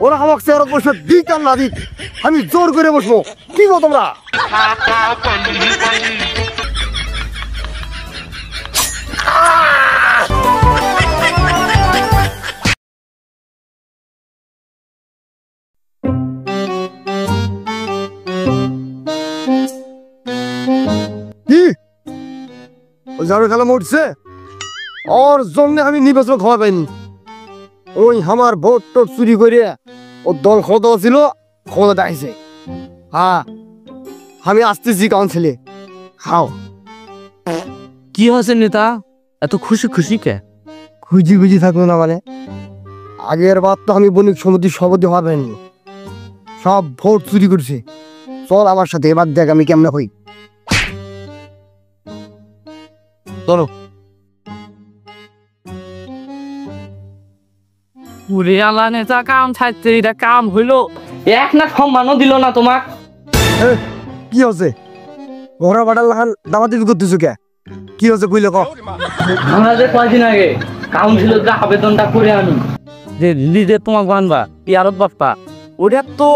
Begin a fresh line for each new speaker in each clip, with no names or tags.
ওরা আমাকে চেয়ারত বসে দিক আর না দিক আমি জোর করে বসবো। কি গো তোমরা? কি ঝাড়ু খেলা মরছে? ওর জন্য আমি নির্বাচন ক্ষমা পাইনি। ওই আমার ভোট টোট চুরি করে ও দল ক্ষমতা ছিল, ক্ষমতা দেখাইছে। হ্যাঁ, আমি আসতেছি কাউন্সিলে। খাও।
কি হয়েছে নেতা, এত খুশি খুশি কে?
খুঁজি খুঁজি থাকলো না মানে? আগের বার তো আমি বণিক সমিতির সভাপতি হওয়া পাইনি, সব ভোট চুরি করছে। চল আমার সাথে, এবার দেখ আমি কেমনে হই।
চলো। পুরে আলা নেতা কাম থাকতে এটা কাম হইলো, এক না সম্মানও দিল না তোমাক।
কি হচ্ছে? ঘোড়া বাটাল লাহান দামাতি করতেছো কে? কি হচ্ছে কইলে ক?
আমরা যে কয়দিন আগে কাউন্সিলের যে আবেদনটা করে আমি যে লিডে তোমাক বানবা ইয়ারত বাপ্পা, ওটা তো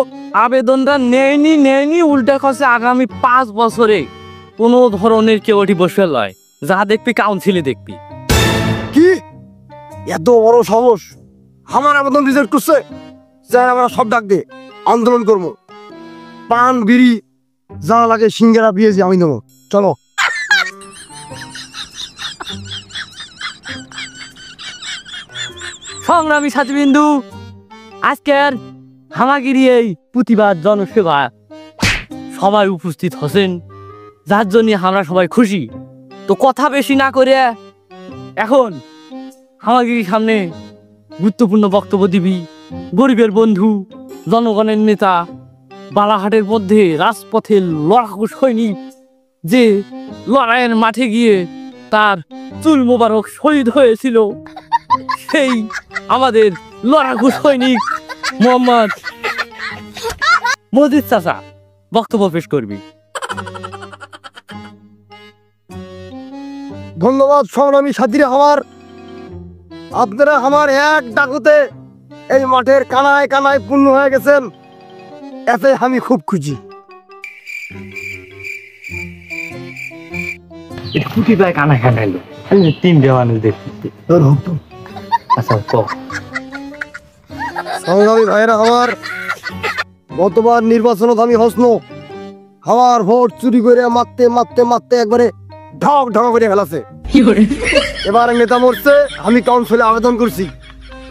আবেদনটা নেয়নি উল্টা খসে আগামী 5 বছরে কোনো ধরনের কেউ ওটি বসে লয়, যা দেখবি কাউন্সিলে দেখবি।
কি এত বড় সাহস? আমার আবেদন রিজেক্ট করছে? যাই আমরা সব ডাক দে, আন্দোলন করবো। পান বিড়ি যা লাগে সিঙ্গারা পেয়েছি আমি নেবো। চলো।
সংগ্রামী সাথীবৃন্দু, আজকের হামাগিরি এই প্রতিবাদ জনসেবা সবাই উপস্থিত হচ্ছেন, যার জন্য আমরা সবাই খুশি। তো কথা বেশি না করে এখন হামাগিরির সামনে গুরুত্বপূর্ণ বক্তব্য দিবি গরিবের বন্ধু, জনগণের নেতা, বালাহাটের মধ্যে রাজপথের লড়াকু সৈনিক, যে লড়াইয়ের মাঠে গিয়ে তার চুল মোবারক শহীদ হয়েছিল, সেই আমাদের লড়াকু সৈনিক মোহাম্মদ মজিদ চাচা বক্তব্য পেশ করবি।
ধন্যবাদ সংগ্রামী সাথীরা আমার। আপনারা আমার এক ডাকুতে এই মাঠের কানায় কানায় পূর্ণ হয়ে গেছেন, এতে আমি খুব খুশি।
খুঁটি পায় কানা খানাইলো, তিন দেওয়ানো দেখছি। আচ্ছা
সংগ্রামী ভাইরা আমার, গতবার নির্বাচনত আমি হসন আমার ভোট চুরি করে মারতে মারতে মারতে একবারে ঢক ঢক করে ফেলাছে। এবার নেতা মরছে, আমি কাউন্সিলে আবেদন করছি,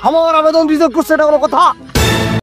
আমার আবেদন রিজেক্ট করছে, এটা কোনো কথা?